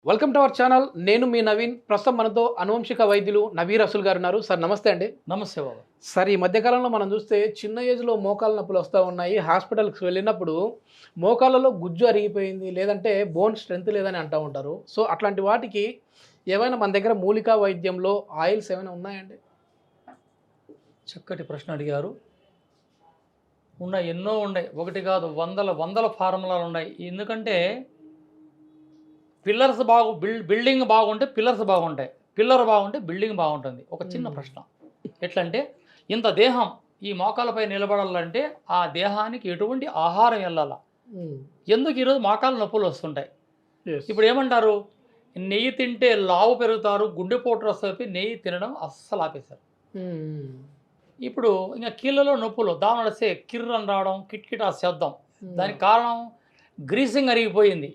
Welcome to our channel. నేను మీ నవీన్. ప్రస్తుతం మనతో అనువంశిక వైద్యులు నవీర్ అసుల్ గారు ఉన్నారు. సార్ నమస్తే అండి. నమస్తే బాబు. సార్, ఈ మధ్యకాలంలో మనం చూస్తే చిన్న ఏజ్లో మోకాళ్ళ నొప్పులు వస్తూ ఉన్నాయి. హాస్పిటల్కి వెళ్ళినప్పుడు మోకాళ్ళలో గుజ్జు అరిగిపోయింది, లేదంటే బోన్ స్ట్రెంత్ లేదని అంటూ ఉంటారు. సో అట్లాంటి వాటికి ఏమైనా మన దగ్గర మూలికా వైద్యంలో ఆయిల్స్ ఏమైనా ఉన్నాయండి? చక్కటి ప్రశ్న అడిగారు. ఎన్నో ఉన్నాయి, ఒకటి కాదు వందల ఫార్ములాలు ఉన్నాయి. ఎందుకంటే పిల్లర్స్ బిల్డింగ్ బాగుంటే పిల్లర్స్ బాగుంటాయి, పిల్లర్ బాగుంటే బిల్డింగ్ బాగుంటుంది. ఒక చిన్న ప్రశ్న, ఎట్లంటే ఇంత దేహం ఈ మోకాలపై నిలబడాలంటే ఆ దేహానికి ఎటువంటి ఆహారం వెళ్ళాలా? ఎందుకు ఈరోజు మోకాల నొప్పులు వస్తుంటాయి? ఇప్పుడు ఏమంటారు, నెయ్యి తింటే లావు పెరుగుతారు, గుండెపోటు వస్తుంది, నెయ్యి తినడం అస్సలు ఆపేశారు. ఇప్పుడు ఇంకా కీళ్ళలో నొప్పులు దాని నడిస్తే కిర్రని రావడం, కిట్కిట్ ఆ శబ్దం. దానికి కారణం గ్రీసింగ్ అరిగిపోయింది.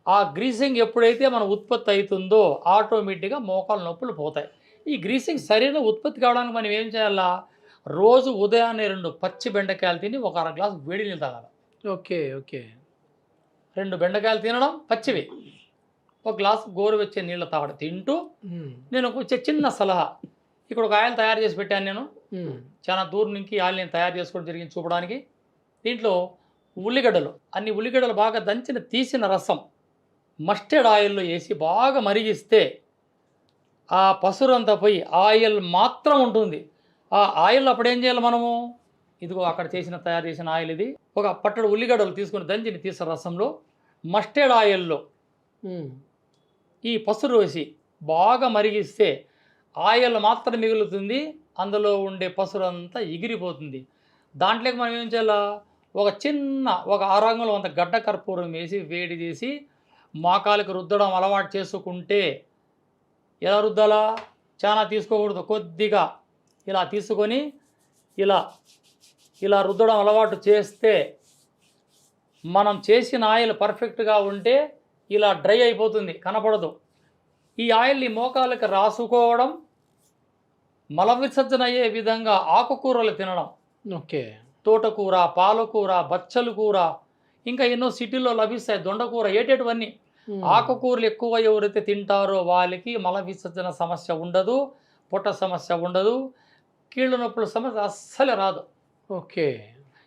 ఆ గ్రీసింగ్ ఎప్పుడైతే మన ఉత్పత్తి అవుతుందో ఆటోమేటిక్గా మోకాలు నొప్పులు పోతాయి. ఈ గ్రీసింగ్ సరైన ఉత్పత్తి కావడానికి మనం ఏం చేయాలా? రోజు ఉదయాన్నే 2 పచ్చి బెండకాయలు తిని ఒక 1/2 గ్లాసు వేడి నీళ్ళు తాగాలి. ఓకే ఓకే 2 బెండకాయలు తినడం పచ్చివి, 1 గ్లాసు గోరువెచ్చే నీళ్ళు తాగడం. తింటూ నేను ఒక చిన్న సలహా, ఇక్కడ ఒక ఆయిల్ తయారు చేసి పెట్టాను నేను. చాలా దూరం నుంచి ఆయిల్ నేను తయారు చేసుకోవడం జరిగింది చూపడానికి. దీంట్లో ఉల్లిగడ్డలు, అన్ని ఉల్లిగడ్డలు బాగా దంచిన తీసిన రసం మస్టర్డ్ ఆయిల్లో వేసి బాగా మరిగిస్తే ఆ పసురంతా పోయి ఆయిల్ మాత్రం ఉంటుంది. ఆ ఆయిల్ అప్పుడు ఏం చేయాలి మనము? ఇదిగో అక్కడ తయారు చేసిన ఆయిల్ ఇది. ఒక పట్టడు ఉల్లిగడ్డలు తీసుకుని దంచిని తీసిన రసంలో మస్టర్డ్ ఆయిల్లో ఈ పసురు వేసి బాగా మరిగిస్తే ఆయిల్ మాత్రం మిగులుతుంది, అందులో ఉండే పసురు అంతా ఎగిరిపోతుంది. దాంట్లోకి మనం ఏం చేయాలా? ఒక 6 అంగుళం అంత గడ్డ కర్పూరం వేసి వేడి చేసి మోకాలకు రుద్దడం అలవాటు చేసుకుంటే, ఎలా రుద్దాలా? చాలా తీసుకోకూడదు, కొద్దిగా ఇలా తీసుకొని ఇలా రుద్దడం అలవాటు చేస్తే మనం చేసిన ఆయిల్ పర్ఫెక్ట్గా ఉంటే ఇలా డ్రై అయిపోతుంది, కనపడదు. ఈ ఆయిల్ని మోకాలకు రాసుకోవడం, మల విసర్జన అయ్యే విధంగా ఆకుకూరలు తినడం. ఓకే, తోటకూర, పాలకూర, బచ్చలు కూర, ఇంకా ఎన్నో సిటీల్లో లభిస్తాయి, దొండకూర, ఏటేటివన్నీ. ఆకుకూరలు ఎక్కువ ఎవరైతే తింటారో వాళ్ళకి మల విసర్జన సమస్య ఉండదు, పొట్ట సమస్య ఉండదు, కీళ్ళ నొప్పుల సమస్య అస్సలే రాదు. ఓకే,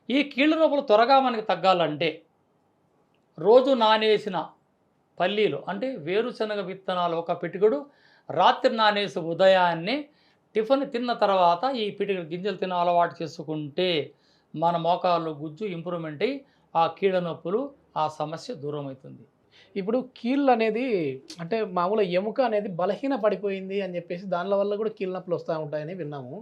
ఈ కీళ్ళ నొప్పులు త్వరగా మనకి తగ్గాలంటే రోజు నానేసిన పల్లీలు అంటే వేరుశనగ విత్తనాలు 1 పిటికెడు రాత్రి నానేసి ఉదయాన్నే టిఫిన్ తిన్న తర్వాత ఈ పిటికెడు గింజలు తిన అలవాటు చేసుకుంటే మన మోకాళ్ళు గుజ్జు ఇంప్రూవ్మెంట్ అయ్యి ఆ కీళ్ళ నొప్పులు ఆ సమస్య దూరం అవుతుంది. ఇప్పుడు కీళ్ళు అనేది అంటే మామూలు ఎముక అనేది బలహీన పడిపోయింది అని చెప్పేసి దానిల వల్ల కూడా కీళ్ళ నొప్పులు వస్తూ ఉంటాయని విన్నాము.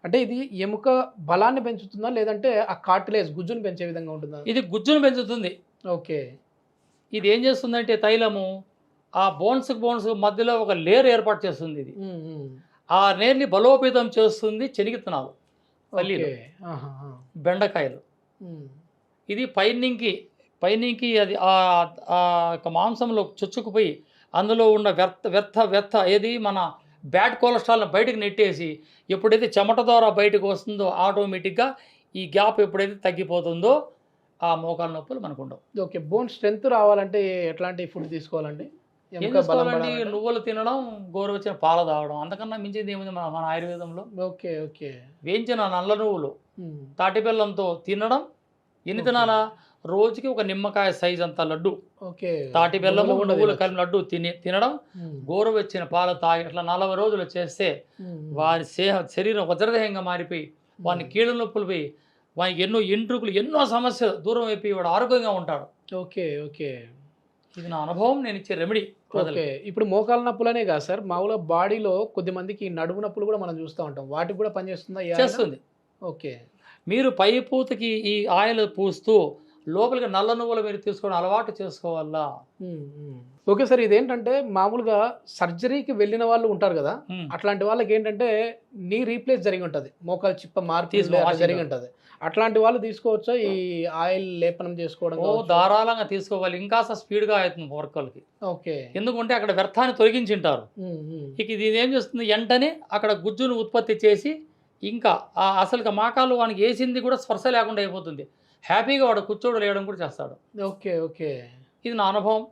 అంటే ఇది ఎముక బలాన్ని పెంచుతుందా, లేదంటే ఆ కార్టిలేజ్ గుజ్జును పెంచే విధంగా ఉంటుందా? ఇది గుజ్జును పెంచుతుంది. ఓకే, ఇది ఏం చేస్తుందంటే తైలము ఆ బోన్స్ మధ్యలో ఒక లేయర్ ఏర్పాటు చేస్తుంది. ఇది ఆ లేయర్ని బలోపేతం చేస్తుంది. శనగిత్తనాలు, పల్లీలు, బెండకాయలు. ఇది పైనికి అది ఆ మాంసంలో చొచ్చుకుపోయి అందులో ఉన్న వ్యర్థ ఏది మన బ్యాడ్ కొలెస్ట్రాల్ని బయటకు నెట్టేసి ఎప్పుడైతే చెమట ద్వారా బయటకు వస్తుందో ఆటోమేటిక్గా ఈ గ్యాప్ ఎప్పుడైతే తగ్గిపోతుందో ఆ మోకాలు నొప్పులు మనకు ఉండవు. ఓకే, బోన్ స్ట్రెంత్ రావాలంటే ఎట్లాంటి ఫుడ్ తీసుకోవాలండి? ఏం తీసుకోవాలండి? నువ్వులు తినడం, గోరువెచ్చని పాలు తాగడం, అంతకన్నా మించింది ఏముంది మన ఆయుర్వేదంలో? ఓకే ఓకే వేయించిన నల్ల నువ్వులు తాటి బెల్లంతో తినడం. ఎన్ని తినాలా? రోజుకి 1 నిమ్మకాయ సైజ్ అంత లడ్డు, తాటి బెల్లము నువ్వులు కలిపి లడ్డు తినడం, గోరువెచ్చిన పాలు తాగి అట్లా 40 రోజులు చేస్తే వారి శరీరం వజ్రదేహంగా మారిపోయి వాని కీళ్ళ నొప్పులు పోయి వానికి ఎన్నో ఎంట్రుకులు, ఎన్నో సమస్యలు దూరం అయిపోయి వాడు ఆరోగ్యంగా ఉంటాడు. ఓకే ఓకే, ఇది నా అనుభవం, నేను ఇచ్చే రెమెడీ. ఓకే, ఇప్పుడు మోకాల నొప్పులనే కాదు సార్, మామూలుగా బాడీలో కొద్దిమందికి నడుము నొప్పులు కూడా మనం చూస్తూ ఉంటాం, వాటికి కూడా పనిచేస్తుందా? చేస్తుంది. ఓకే, మీరు పై పూతకి ఈ ఆయిల్ పూస్తూ లోపలికి నల్ల నువ్వులు మీరు తీసుకోవడం అలవాటు చేసుకోవాలా. ఓకే సార్, ఇదేంటంటే మామూలుగా సర్జరీకి వెళ్ళిన వాళ్ళు ఉంటారు కదా, అట్లాంటి వాళ్ళకి ఏంటంటే నీ రీప్లేస్ జరిగి ఉంటుంది, మోకాలు చిప్ప మార్పు జరిగి ఉంటుంది. అట్లాంటి వాళ్ళు తీసుకోవచ్చా ఈ ఆయిల్ లేపనం చేసుకోవడం? ధారాళంగా తీసుకోవాలి, ఇంకా స్పీడ్గా అవుతుంది వర్కర్లకి. ఓకే, ఎందుకంటే అక్కడ వ్యర్థాన్ని తొలగించింటారు. ఇక ఇది ఏం చేస్తుంది, వెంటనే అక్కడ గుజ్జును ఉత్పత్తి చేసి ఇంకా అసలు మోకాలు వానికి వేసింది కూడా స్పర్శ లేకుండా అయిపోతుంది. హ్యాపీగా వాడు కూర్చోడు లేయడం కూడా చేస్తాడు. ఓకే ఓకే, ఇది నా అనుభవం.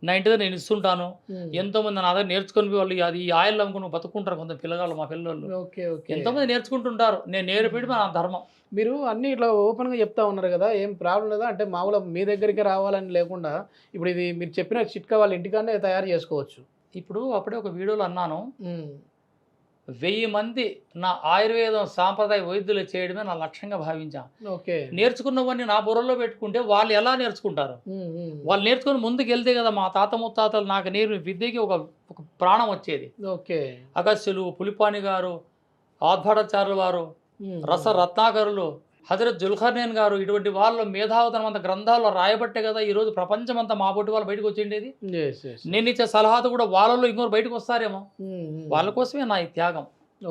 నా ఇంటి దగ్గర నేను ఇస్తుంటాను. ఉమ్. ఎంతోమంది నా దగ్గర నేర్చుకుని వాళ్ళు అది ఈ ఆయిల్ అమ్ముకుని బతుకుంటారు కొంత పిల్లగాళ్ళు, మా పిల్లలు ఓకే ఓకే. ఎంతోమంది నేర్చుకుంటుంటారు. నేను నేర్పేయడం నా ధర్మం. మీరు అన్నీ ఇట్లా ఓపెన్గా చెప్తా ఉన్నారు కదా, ఏం ప్రాబ్లం లేదా? అంటే మామూలుగా మీ దగ్గరికి రావాలని లేకుండా ఇప్పుడు ఇది మీరు చెప్పిన చిట్కా వాళ్ళ ఇంటికానే తయారు చేసుకోవచ్చు. ఇప్పుడు అప్పుడే ఒక వీడియోలో అన్నాను, ఉమ్. 1000 మంది నా ఆయుర్వేదం సాంప్రదాయ వైద్యులు చేయడమే నా లక్ష్యంగా భావించాను. ఓకే. నేర్చుకున్నవన్నీ నా బుర్రలో పెట్టుకుంటే వాళ్ళు ఎలా నేర్చుకుంటారు? ఉమ్, ఉమ్. వాళ్ళు నేర్చుకుని ముందుకు వెళ్తే కదా మా తాత ముత్తాతలు నాకు నేర్పిన విద్యకి ఒక ఒక ప్రాణం వచ్చేది. ఓకే. అగస్త్యులు, పులిపాని గారు, ఆద్భాటాచార్యుల వారు, ఉమ్, రస రత్నాకరులు, హజరత్ జుల్ఖర్నేన్ గారు, ఇటువంటి వాళ్ళు మేధావతనం అంత గ్రంథాల్లో రాయబట్టే కదా ఈరోజు ప్రపంచమంతా మా బొట్టి వాళ్ళు బయటకు వచ్చిండేది. yes, yes. నేను ఇచ్చే సలహాతో కూడా వాళ్ళలో ఇంకొకరు బయటకు వస్తారేమో. ఉమ్, ఉమ్. వాళ్ళ కోసమే నా ఈ త్యాగం.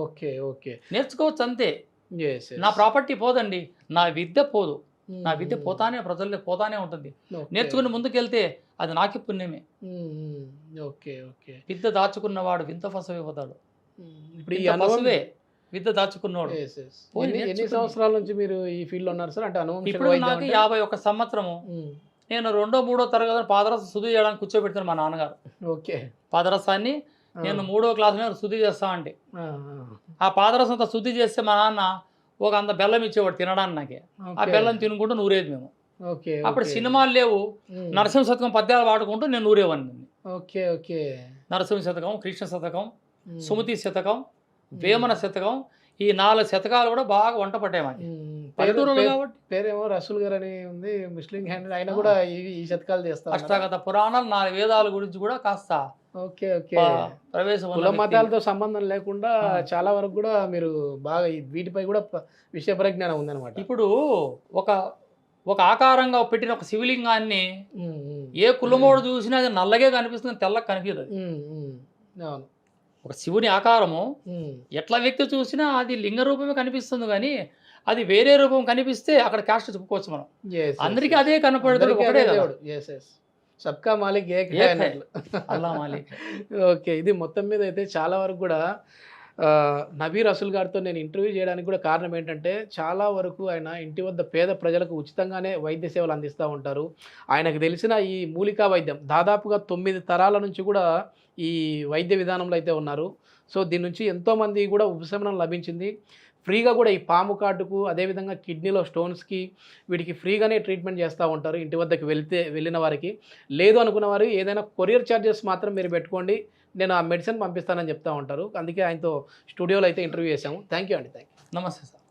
Okay okay. నేర్చుకోవచ్చు అంతే. yes, yes. నా ప్రాపర్టీ పోదండి, నా విద్య పోదు. ఉమ్, నా విద్య ఉమ్. పోతానే ప్రజల్లో పోతానే ఉంటుంది. ఓకే. నేర్చుకుని ముందుకెళ్తే అది నాకి పుణ్యమే. ఉమ్, ఉమ్. Okay okay. విద్య దాచుకున్నవాడు వింత పశువే పోతాడు. ఇప్పుడు ఈ వింత అనుభవం పశువే విద్య దాచుకున్నవాడు. yes, yes. పోయి ఎన్ని నేర్చుకుని. సంవత్సరాల నుంచి మీరు ఈ ఫీల్డ్ లో ఉన్నారు సార్? అంటే అనుభవం ఇప్పుడు నాకు 51 సంవత్సరము. నేను 2వ 3వ తరగతి పాదరస శుద్ధి చేయడానికి కూర్చోబెడతాను మా నాన్నగారు. ఓకే. పాదరసాన్ని నేను 3వ క్లాస్ మీద శుద్ధి చేస్తా అంటే ఆ, ఆ పాదరసం అంతా శుద్ధి చేస్తే మా నాన్న ఒక అంత బెల్లం ఇచ్చేవాడు తినడానికి నాకే. ఆ ఓకే. బెల్లం తినుకుంటూ నూరేది మేము. ఓకే అప్పుడు ఓకే. సినిమాలు లేవు, ఉమ్. నరసింహ శతకం పద్యాలు పాడుకుంటూ నేను నూరేవాడిని. Okay okay. నరసింహ శతకం, కృష్ణ శతకం, ఉమ్. సుమతి శతకం, వేమన శతకం, ఈ 4 శతకాలు కూడా బాగా వంట పట్టేవాడిని. ఉమ్. పల్లెటూరులో కాబట్టి పేరేమో రసూల్ గారు అని ఉంది, ముస్లిం హ్యాండ్, ఆయన కూడా ఈ శతకాలు చేస్తారు. అష్టాగత పురాణాలు 4 వేదాల గురించి కూడా కాస్త ఓకే ఓకే. ప్రవేశం ఉన్న కుల వ్యక్తి. మతాలతో సంబంధం లేకుండా ఆ. చాలా వరకు కూడా మీరు బాగా వీటిపై కూడా విషయ పరిజ్ఞానం ఉందన్నమాట. ఇప్పుడు ఒక ఒక ఆకారంగా పెట్టిన ఒక శివలింగాన్ని ఉమ్, ఉమ్. ఏ కులమోడు చూసినా అది నల్లగే కనిపిస్తుంది, తెల్లగా కనిపించదు. అది ఉమ్, ఉమ్. అవును. ఒక శివుని ఆకారము ఉమ్. ఎట్లా వ్యక్తి చూసినా అది లింగ రూపమే కనిపిస్తుంది, కానీ అది వేరే రూపం కనిపిస్తే అక్కడ కాస్ట్ చెప్పుకోవచ్చు మనం. Yes, yes, అందరికీ yes. అదే కనపడదు, అందరికీ ఒకటే అదే కదా. దేవుడు. Yes, yes. సబ్కా మాలిక్ ఏక్ హై ఏక్ హై. అన్నట్లు. అల్లా మాలిక్. ఓకే. ఇది మొత్తం మీద అయితే చాలా వరకు కూడా నబీర్ రసూల్ గారితో నేను ఇంటర్వ్యూ చేయడానికి కూడా కారణం ఏంటంటే, చాలా వరకు ఆయన ఇంటి వద్ద పేద ప్రజలకు ఉచితంగానే వైద్య సేవలు అందిస్తూ ఉంటారు. ఆయనకు తెలిసిన ఈ మూలికా వైద్యం దాదాపుగా 9 తరాల నుంచి కూడా ఈ వైద్య విధానంలో అయితే ఉన్నారు. సో దీని నుంచి ఎంతోమంది కూడా ఉపశమనం లభించింది. ఫ్రీగా కూడా ఈ పాము కాటుకు, అదేవిధంగా కిడ్నీలో స్టోన్స్కి, వీటికి ఫ్రీగానే ట్రీట్మెంట్ చేస్తూ ఉంటారు ఇంటి వద్దకు వెళ్ళిన వారికి. లేదు అనుకున్న వారు ఏదైనా కొరియర్ ఛార్జెస్ మాత్రం మీరు పెట్టుకోండి, నేను ఆ మెడిసిన్ పంపిస్తానని చెప్తూ ఉంటారు. అందుకే ఆయనతో స్టూడియోలో అయితే ఇంటర్వ్యూ చేశాము. థ్యాంక్ యూ అండి. Thank you. నమస్తే సార్.